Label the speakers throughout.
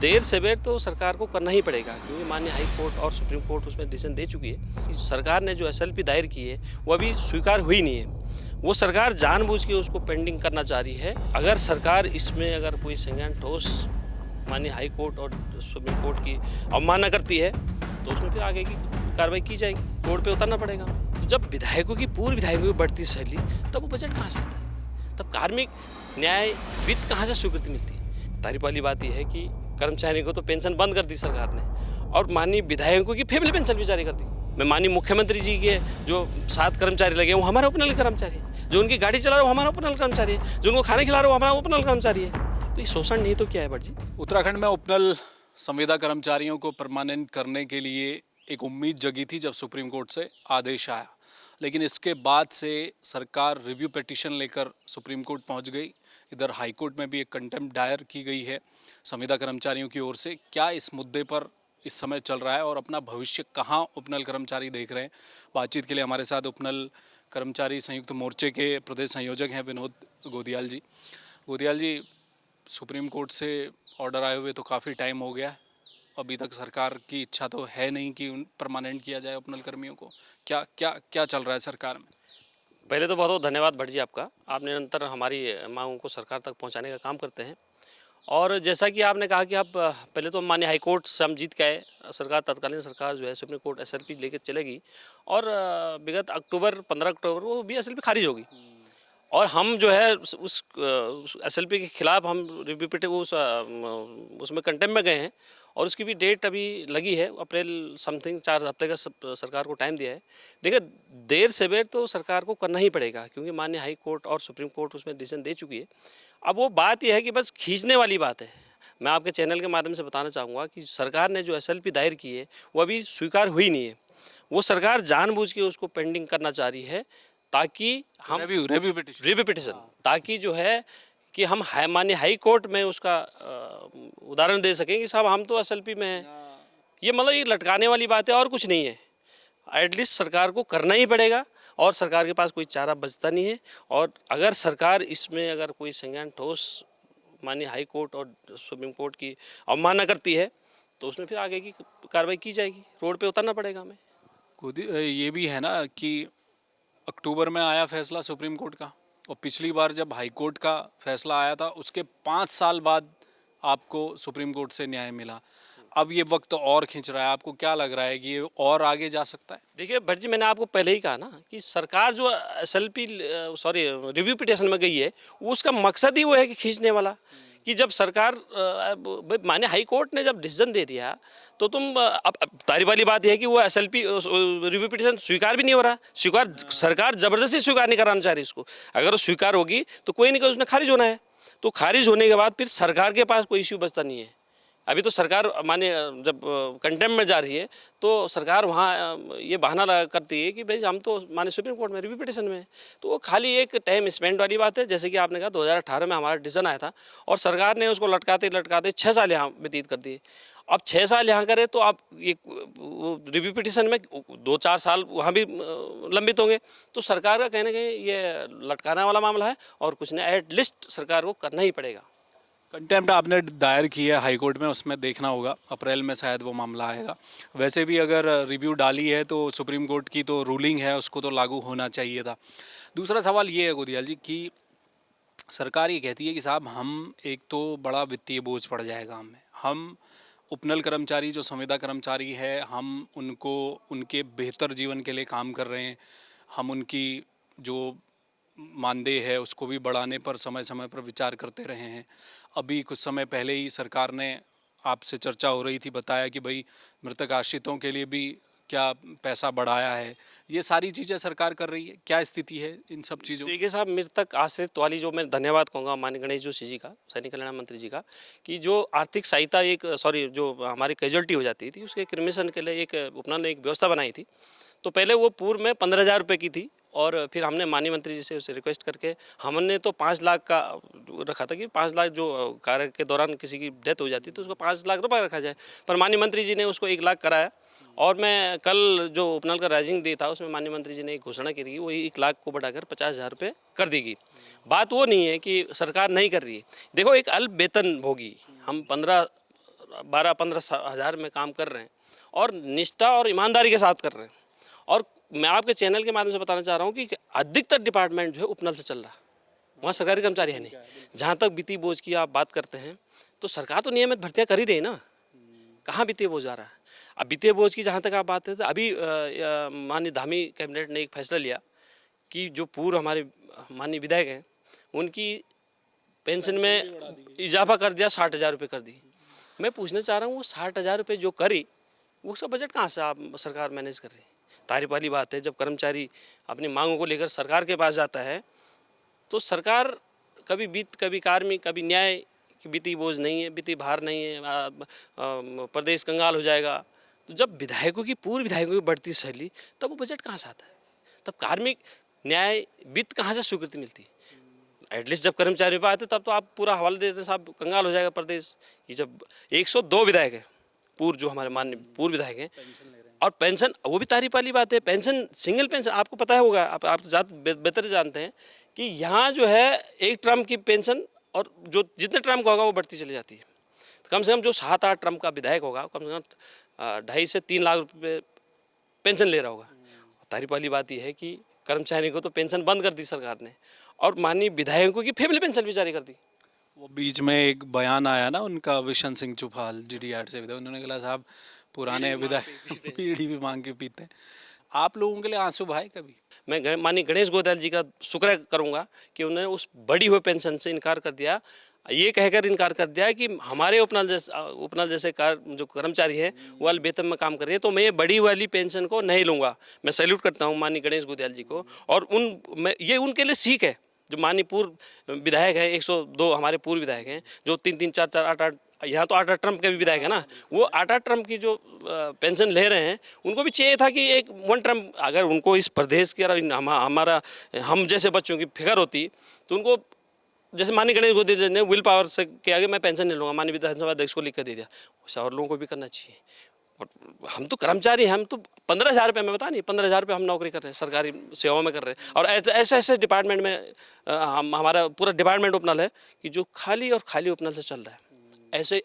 Speaker 1: देर सवेर तो सरकार को करना ही पड़ेगा, क्योंकि माननीय हाई कोर्ट और सुप्रीम कोर्ट उसमें डिसीजन दे चुकी है कि सरकार ने जो एसएलपी दायर की है वो अभी स्वीकार हुई नहीं है। वो सरकार जानबूझ के उसको पेंडिंग करना चाह रही है। अगर सरकार इसमें अगर कोई संज्ञान ठोस माननीय हाई कोर्ट और सुप्रीम कोर्ट की अवमानना करती है तो उसमें फिर आगे की कार्रवाई की जाएगी, रोड पे उतरना पड़ेगा। तो जब विधायकों की पूर्व विधायकों की बढ़ती सैलरी, तब वो बजट कहाँ से आता है? तब कार्मिक न्याय वित्त कहाँ से स्वीकृति मिलती है? तारीफ वाली बात यह है कि कर्मचारियों को तो पेंशन बंद कर दी सरकार ने और माननीय विधायकों की फैमिली पेंशन भी जारी कर दी। मैं माननीय मुख्यमंत्री जी के जो 7 कर्मचारी लगे वो हमारा ओपनल कर्मचारी है, जो उनकी गाड़ी चला रहा है वो हमारा ओपनल कर्मचारी है, जो उनको खाना खिला रहा है वो हमारा ओपनल कर्मचारी है। तो ये शोषण नहीं तो क्या है भट्ट जी?
Speaker 2: उत्तराखंड में उपनल संविदा कर्मचारियों को परमानेंट करने के लिए एक उम्मीद जगी थी जब सुप्रीम कोर्ट से आदेश आया, लेकिन इसके बाद से सरकार रिव्यू पिटीशन लेकर सुप्रीम कोर्ट पहुंच गई। इधर हाई कोर्ट में भी एक कंटेम्प्ट दायर की गई है संविदा कर्मचारियों की ओर से। क्या इस मुद्दे पर इस समय चल रहा है और अपना भविष्य कहाँ उपनल कर्मचारी देख रहे हैं? बातचीत के लिए हमारे साथ उपनल कर्मचारी संयुक्त मोर्चे के प्रदेश संयोजक हैं विनोद गोदियाल जी। गोदियाल जी, सुप्रीम कोर्ट से ऑर्डर आए हुए तो काफ़ी टाइम हो गया, अभी तक सरकार की इच्छा तो है नहीं कि परमानेंट किया जाए उपनल कर्मियों को। क्या क्या क्या चल रहा है सरकार में?
Speaker 1: पहले तो बहुत बहुत धन्यवाद भट्ट जी आपका। आप निरंतर हमारी मांगों को सरकार तक पहुंचाने का काम करते हैं। और जैसा कि आपने कहा कि आप पहले तो माननीय हाई कोर्ट से हम जीत के आए, सरकार तत्कालीन सरकार जो है सुप्रीम कोर्ट एसएलपी लेकर चलेगी और विगत 15 अक्टूबर वो भी एसएलपी खारिज होगी और हम जो है उस एसएलपी के खिलाफ हम रिव्यू पिटे उसमें कंटेम्प्ट में गए हैं और उसकी भी डेट अभी लगी है, अप्रैल समथिंग 4 हफ्ते का सरकार को टाइम दिया है। देखिए, देर सवेर तो सरकार को करना ही पड़ेगा, क्योंकि माननीय हाई कोर्ट और सुप्रीम कोर्ट उसमें डिसीजन दे चुकी है। अब वो बात यह है कि बस खींचने वाली बात है। मैं आपके चैनल के माध्यम से बताना चाहूँगा कि सरकार ने जो एसएलपी दायर की है वो अभी स्वीकार हुई नहीं है। वो सरकार जानबूझ के उसको पेंडिंग करना चाह रही है ताकि हम रिव्यू पिटिशन ताकि जो है कि हम माननीय हाई कोर्ट में उसका उदाहरण दे सकें कि साहब हम तो एसएलपी में हैं। ये मतलब ये लटकाने वाली बात है और कुछ नहीं है। एटलीस्ट सरकार को करना ही पड़ेगा और सरकार के पास कोई चारा बचता नहीं है। और अगर सरकार इसमें अगर कोई संज्ञान ठोस माननीय हाई कोर्ट और सुप्रीम कोर्ट की अवमानना करती है तो उसमें फिर आगे की कार्रवाई की जाएगी, रोड पे उतरना पड़ेगा हमें।
Speaker 2: ये भी है ना कि अक्टूबर में आया फैसला सुप्रीम कोर्ट का और पिछली बार जब हाई कोर्ट का फैसला आया था उसके 5 साल बाद आपको सुप्रीम कोर्ट से न्याय मिला। अब ये वक्त और खींच रहा है, आपको क्या लग रहा है कि ये और आगे जा सकता है?
Speaker 1: देखिए भट्ट जी, मैंने आपको पहले ही कहा ना कि सरकार जो एसएलपी रिव्यू पिटिशन में गई है उसका मकसद ही वो है कि खींचने वाला, कि जब सरकार माने हाई कोर्ट ने जब डिसीजन दे दिया तो तुम अब तारीफ वाली बात यह है कि वो एसएलपी रिव्यू पिटिशन स्वीकार भी नहीं हो रहा। सरकार जबरदस्ती स्वीकार नहीं कराना चाह रही इसको। अगर वो स्वीकार होगी तो कोई नहीं, उसने खारिज होना है। तो खारिज होने के बाद फिर सरकार के पास कोई इश्यू बचता नहीं है। अभी तो सरकार माने जब कंटेम्प्ट में जा रही है तो सरकार वहाँ ये बहाना करती है कि भाई हम तो माने सुप्रीम कोर्ट में रिव्यू पिटिशन में है। तो वो खाली एक टाइम स्पेंड वाली बात है। जैसे कि आपने कहा 2018 में हमारा डिसीजन आया था और सरकार ने उसको लटकाते लटकाते 6 साल यहाँ व्यतीत कर दिए। अब 6 साल यहाँ करे तो आप ये रिव्यू पिटिशन में 2-4 साल वहाँ भी लंबित होंगे। तो सरकार का कहना कहीं ये लटकाने वाला मामला है और कुछ नहीं, एटलीस्ट सरकार को करना ही पड़ेगा।
Speaker 2: कंटेम्प्ट आपने दायर किया है हाई कोर्ट में, उसमें देखना होगा अप्रैल में शायद वो मामला आएगा। वैसे भी अगर रिव्यू डाली है तो सुप्रीम कोर्ट की तो रूलिंग है, उसको तो लागू होना चाहिए था। दूसरा सवाल ये है गोदियाल जी कि सरकार ये कहती है कि साहब हम एक तो बड़ा वित्तीय बोझ पड़ जाएगा हमें, हम उपनल कर्मचारी जो संविदा कर्मचारी है हम उनको उनके बेहतर जीवन के लिए काम कर रहे हैं, हम उनकी जो मानदेय है उसको भी बढ़ाने पर समय समय पर विचार करते रहे हैं। अभी कुछ समय पहले ही सरकार ने, आपसे चर्चा हो रही थी, बताया कि भाई मृतक आश्रितों के लिए भी क्या पैसा बढ़ाया है। ये सारी चीज़ें सरकार कर रही है, क्या स्थिति है इन सब चीज़ों?
Speaker 1: देखिए साहब, मृतक आश्रित वाली जो मैं धन्यवाद कहूँगा माननीय गणेश जोशी जी का, सैनिक कल्याण मंत्री जी का, कि जो आर्थिक सहायता जो हमारी कैजुअलिटी हो जाती थी उसके क्रिमिशन के लिए एक उपनल ने एक व्यवस्था बनाई थी। तो पहले वो पूर्व में 15,000 रुपये की थी और फिर हमने माननीय मंत्री जी से उसे रिक्वेस्ट करके हमने तो 5 लाख का रखा था कि 5 लाख जो कार्य के दौरान किसी की डेथ हो जाती तो उसको 5 लाख रुपये रखा जाए, पर माननीय मंत्री जी ने उसको 1 लाख कराया। और मैं कल जो उपनल का राइजिंग डे था उसमें माननीय मंत्री जी ने एक घोषणा की थी, वो 1 लाख को बढ़ाकर 50,000 रुपये कर देगी। बात वो नहीं है कि सरकार नहीं कर रही है। देखो, एक अल्प वेतन भोगी हम 15 12-15 हज़ार में काम कर रहे हैं और निष्ठा और ईमानदारी के साथ कर रहे हैं। और मैं आपके चैनल के माध्यम से बताना चाह रहा हूँ कि अधिकतर डिपार्टमेंट जो है उपनल से चल रहा है, वहाँ सरकारी कर्मचारी है नहीं। जहाँ तक वित्तीय बोझ की आप बात करते हैं तो सरकार तो नियमित भर्तियाँ कर ही रही ना, कहाँ वित्तीय बोझ आ रहा है। अब वित्तीय बोझ की जहाँ तक आप बात करते हैं, अभी माननीय धामी कैबिनेट ने एक फैसला लिया कि जो पूर्व हमारे माननीय विधायक हैं उनकी पेंशन में इजाफा कर दिया, 60,000 रुपये कर दी। मैं पूछना चाह रहा हूँ वो 60,000 रुपये जो करी वो उसका बजट कहाँ से आप सरकार मैनेज कर रही है। तारीफ वाली बात है, जब कर्मचारी अपनी मांगों को लेकर सरकार के पास जाता है तो सरकार कभी वित्त, कभी कार्मिक, कभी न्याय कि वित्तीय बोझ नहीं है, वित्तीय भार नहीं है, प्रदेश कंगाल हो जाएगा। तो जब विधायकों की, पूर्व विधायकों की बढ़ती सैलरी, तब वो बजट कहाँ से आता है? तब कार्मिक, न्याय, वित्त कहाँ से स्वीकृति मिलती? एटलीस्ट जब कर्मचारी पे आते तब तो आप पूरा हवाला दे देते, साहब कंगाल हो जाएगा प्रदेश। ये जब 102 विधायक हैं पूर्व, जो हमारे माननीय पूर्व विधायक हैं, और पेंशन, वो भी तारीफ वाली बात है, पेंशन, सिंगल पेंशन, आपको पता होगा, आप बेहतर जानते हैं कि यहाँ जो है एक टर्म की पेंशन, और जो जितने टर्म का होगा वो बढ़ती चली जाती है। तो कम से कम जो 7-8 टर्म का विधायक होगा कम से कम 2.5 से 3 लाख रुपये पेंशन ले रहा होगा। तारीफ वाली बात यह है कि कर्मचारी को तो पेंशन बंद कर दी सरकार ने, और माननीय विधायकों की फैमिली पेंशन भी जारी कर दी।
Speaker 2: वो बीच में एक बयान आया ना उनका, विशन सिंह चुफाल GDR से विधायक, उन्होंने कहा साहब पुराने विधायक पीढ़ी भी मांग के पीते हैं। आप लोगों के लिए आंसू भाई कभी?
Speaker 1: मैं माननीय गणेश गोयल जी का शुक्र करूंगा कि उन्होंने उस बढ़ी हुई पेंशन से इनकार कर दिया, ये कहकर इनकार कर दिया कि हमारे उपनल जैसे जो कर्मचारी हैं वो वाले वेतन में काम कर रहे हैं, तो मैं ये बड़ी वाली पेंशन को नहीं लूँगा। मैं सैल्यूट करता हूँ माननीय गणेश गोयल जी को, और ये उनके लिए सीख है। जो माननीय पूर्व विधायक हैं, 102 हमारे पूर्व विधायक हैं, जो 3-3, 4-4, 8-8, यहाँ तो 8-8 ट्रम्प के भी विधायक है ना, वो 8-8 ट्रम्प की जो पेंशन ले रहे हैं, उनको भी चाहिए था कि एक 1 ट्रम्प, अगर उनको इस प्रदेश के हम जैसे बच्चों की फिक्र होती तो उनको, जैसे माननीय गणेश गोयल जी ने विल पावर से के आगे मैं पेंशन नहीं लूँगा, माननीय विधानसभा अध्यक्ष को लिख कर दे दिया, वैसे और लोगों को भी करना चाहिए। और हम तो कर्मचारी हैं, हम तो 15,000 रुपये, मैं बता नहीं, 15,000 रुपये हम नौकरी कर रहे हैं, सरकारी सेवाओं में कर रहे हैं, और ऐसे डिपार्टमेंट में हमारा पूरा डिपार्टमेंट उपनल है कि जो खाली और खाली उपनल से चल रहा है। ऐसे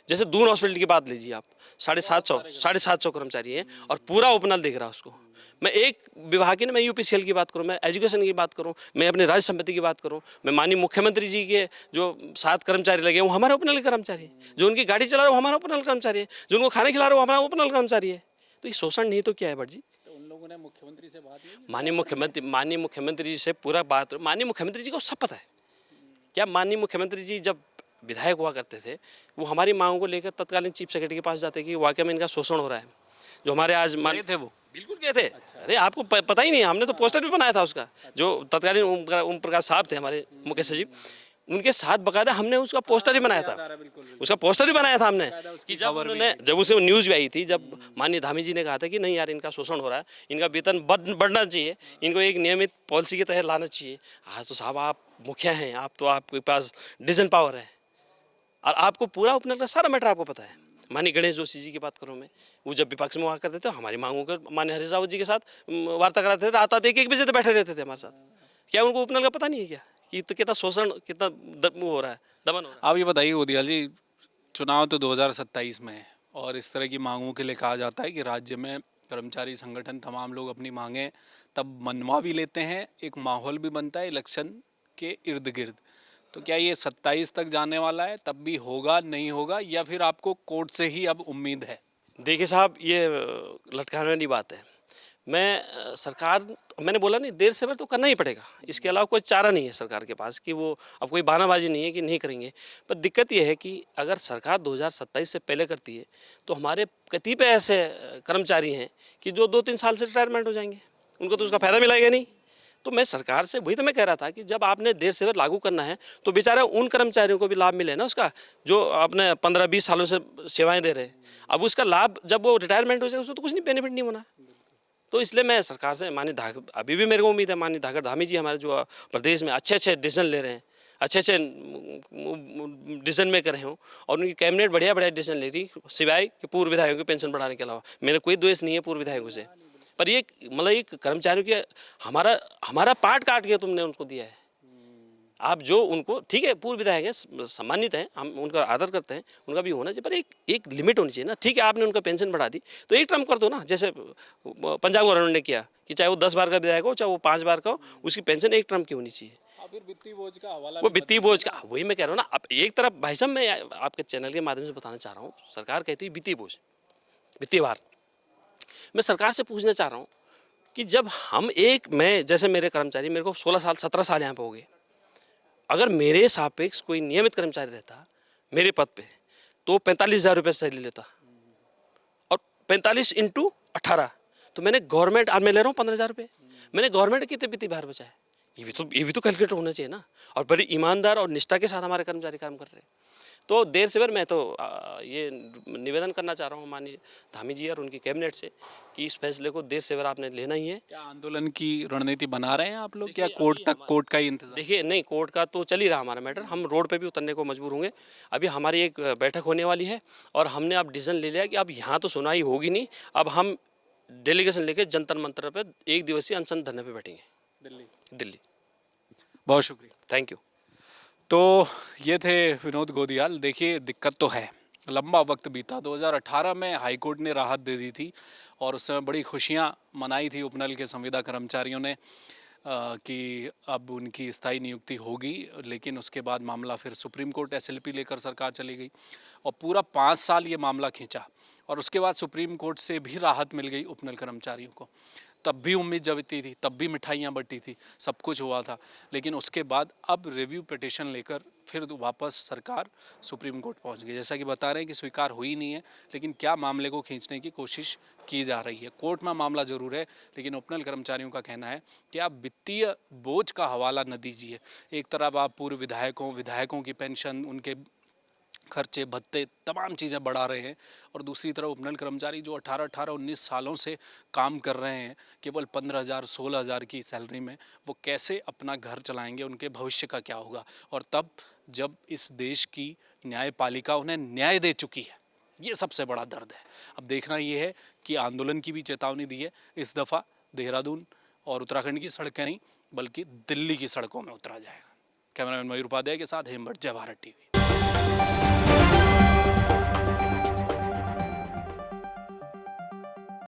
Speaker 1: जैसे दून हॉस्पिटल की बात लीजिए आप, 750 कर्मचारी हैं और पूरा उपनल देख रहा है उसको। मैं एक विभाग की ना, मैं UPCL की बात करूं, मैं एजुकेशन की बात करूं, मैं अपने राज्य समिति की बात करूं, मैं माननीय मुख्यमंत्री जी के जो 7 कर्मचारी लगे वो हमारा उपनल कर्मचारी है, जो उनकी गाड़ी चला रहा है वो हमारा उपनल कर्मचारी है, जो उनको खाना खिला रहा है वो हमारा उपनल कर्मचारी है। तो ये शोषण नहीं तो क्या है भट्ट जी?
Speaker 2: तो उन लोगों ने मुख्यमंत्री से बात की?
Speaker 1: माननीय मुख्यमंत्री जी से पूरा बात, माननीय मुख्यमंत्री जी को सब पता है। क्या माननीय मुख्यमंत्री जी जब विधायक हुआ करते थे, वो हमारी मांगों को लेकर तत्कालीन चीफ सेक्रेटरी के पास जाते कि वाकई में इनका शोषण हो रहा है, जो हमारे आज मान
Speaker 2: थे वो
Speaker 1: बिल्कुल गए थे। अरे आपको पता ही नहीं, हमने तो पोस्टर भी बनाया था उसका, जो तत्कालीन ओम प्रकाश साहब थे हमारे मुख्य सचिव, उनके साथ बकायदा हमने उसका पोस्टर भी बनाया था, उसका पोस्टर भी बनाया था हमने कि जब उसे न्यूज़ भी आई थी, जब माननीय धामी जी ने कहा था कि नहीं यार इनका शोषण हो रहा है, इनका वेतन बढ़ना चाहिए, इनको एक नियमित पॉलिसी के तहत लाना चाहिए। आज तो साहब आप मुखिया हैं, आप तो आपके पास डिसीजन पावर है, और आपको पूरा उपनल का सारा मैटर आपको पता है। माननीय गणेश जोशी जी की बात करूँ मैं, वो जब विपक्ष में हुआ करते थे हमारी मांगों कर माननीय हरीश रावत जी के साथ वार्ता कराते थे, आता 1-1 बजे तक बैठे रहते थे हमारे साथ। क्या उनको उपनल का पता नहीं है क्या कि तो कितना शोषण, कितना वो हो रहा है, दमन हो रहा है?
Speaker 2: आप ये बताइए गोदियाल जी, चुनाव तो 2027 में है, और इस तरह की मांगों के लिए कहा जाता है कि राज्य में कर्मचारी संगठन तमाम लोग अपनी मांगें तब मनवा भी लेते हैं, एक माहौल भी बनता है इलेक्शन के इर्द गिर्द। तो क्या ये 27 तक जाने वाला है, तब भी होगा, नहीं होगा, या फिर आपको कोर्ट से ही अब उम्मीद है?
Speaker 1: देखिए साहब, ये लटकाने वाली बात है। मैंने बोला नहीं, देर से तो करना ही पड़ेगा, इसके अलावा कोई चारा नहीं है सरकार के पास कि वो, अब कोई बहानाबाजी नहीं है कि नहीं करेंगे। पर दिक्कत ये है कि अगर सरकार 2027 से पहले करती है तो हमारे कतिपय ऐसे कर्मचारी हैं कि जो 2-3 साल से रिटायरमेंट हो जाएंगे, उनको तो उसका फ़ायदा मिलेगा नहीं। तो मैं सरकार से, वही तो मैं कह रहा था कि जब आपने देर से लागू करना है तो बेचारे उन कर्मचारियों को भी लाभ मिले ना उसका, जो अपने 15-20 सालों से सेवाएं दे रहे हैं। अब उसका लाभ जब वो रिटायरमेंट हो जाए उसको तो कुछ नहीं, बेनिफिट नहीं होना। तो इसलिए मैं सरकार से अभी भी मेरे को उम्मीद है माननीय धाकर धामी जी हमारे जो प्रदेश में अच्छे डिसीजन ले रहे हैं, अच्छे डिसीजन मेकर हैं, और उनकी कैबिनेट बढ़िया डिसीजन ले रही, सिवाय कि पूर्व विधायकों की पेंशन बढ़ाने के अलावा। मेरा कोई द्वेष नहीं है पूर्व विधायकों से, पर ये मतलब एक कर्मचारियों की हमारा पार्ट काट के तुमने उनको दिया है। आप जो उनको, ठीक है पूर्व विधायक है, सम्मानित हैं, हम उनका आदर करते हैं, उनका भी होना चाहिए, पर एक लिमिट होनी चाहिए ना। ठीक है आपने उनका पेंशन बढ़ा दी तो एक टर्म कर दो ना, जैसे पंजाब गवर्नमेंट ने किया कि चाहे वो 10 बार का विधायक हो चाहे वो 5 बार का हो, उसकी पेंशन एक टर्म की होनी चाहिए।
Speaker 2: फिर वित्तीय बोझ का हवाला
Speaker 1: वो वित्तीय बोझ का, वही मैं कह रहा हूँ ना। अब एक तरफ भाई साहब मैं आपके चैनल के माध्यम से बताना चाह रहा हूँ, सरकार कहती है वित्तीय बोझ, वित्तीय भार। मैं सरकार से पूछना चाह रहा हूँ कि जब हम मैं जैसे मेरे कर्मचारी, मेरे को 16 साल 17 साल यहाँ पे हो गए, अगर मेरे सापेक्ष कोई नियमित कर्मचारी रहता मेरे पद पे तो 45,000 रुपये सैलरी लेता, और 45 इंटू 18 तो मैंने गवर्नमेंट, और मैं ले रहा हूँ 15,000 रुपये, मैंने गवर्नमेंट कितने वित्तीय भार बचाए, ये भी तो कैलकुलेटर होना चाहिए ना। और बड़ी ईमानदार और निष्ठा के साथ हमारे कर्मचारी काम कर रहे हैं। तो देर से मैं तो ये निवेदन करना चाह रहा हूँ माननीय धामी जी और उनकी कैबिनेट से कि इस फैसले को देर से आपने लेना ही है।
Speaker 2: क्या आंदोलन की रणनीति बना रहे हैं आप लोग, क्या कोर्ट का ही इंतजार?
Speaker 1: देखिए नहीं, कोर्ट का तो चल ही रहा हमारा मैटर, हम रोड पे भी उतरने को मजबूर होंगे। अभी हमारी एक बैठक होने वाली है और हमने अब डिसीजन ले लिया कि अब यहाँ तो सुनवाई होगी नहीं, अब हम डेलीगेशन लेके जंतर मंतर पे 1 दिवसीय अनशन धरने पे बैठेंगे दिल्ली।
Speaker 2: बहुत शुक्रिया।
Speaker 1: Thank you.
Speaker 2: तो ये थे विनोद गोदियाल। देखिए दिक्कत तो है, लंबा वक्त बीता। 2018 में हाईकोर्ट ने राहत दे दी थी और उस समय बड़ी खुशियां मनाई थी उपनल के संविदा कर्मचारियों ने कि अब उनकी स्थायी नियुक्ति होगी। लेकिन उसके बाद मामला फिर सुप्रीम कोर्ट एसएलपी लेकर सरकार चली गई और पूरा 5 साल ये मामला खींचा और उसके बाद सुप्रीम कोर्ट से भी राहत मिल गई उपनल कर्मचारियों को। तब भी उम्मीद जगती थी, तब भी मिठाइयाँ बटी थी, सब कुछ हुआ था। लेकिन उसके बाद अब रिव्यू पिटिशन लेकर फिर वापस सरकार सुप्रीम कोर्ट पहुंच गई। जैसा कि बता रहे हैं कि स्वीकार हुई नहीं है, लेकिन क्या मामले को खींचने की कोशिश की जा रही है। कोर्ट में मामला जरूर है, लेकिन उपनल कर्मचारियों का कहना है कि आप वित्तीय बोझ का हवाला न दीजिए। एक तरफ आप पूर्व विधायकों की पेंशन, उनके खर्चे भत्ते तमाम चीज़ें बढ़ा रहे हैं और दूसरी तरफ उपनल कर्मचारी जो 18-19 सालों से काम कर रहे हैं केवल 15,000-16,000 की सैलरी में, वो कैसे अपना घर चलाएंगे, उनके भविष्य का क्या होगा। और तब जब इस देश की न्यायपालिका उन्हें न्याय दे चुकी है, ये सबसे बड़ा दर्द है। अब देखना ये है कि आंदोलन की भी चेतावनी दी है, इस दफ़ा देहरादून और उत्तराखंड की सड़कें नहीं बल्कि दिल्ली की सड़कों में उतरा जाएगा। कैमरामैन मयूर उपाध्याय के साथ हेमभट्ट, जय भारत टीवी।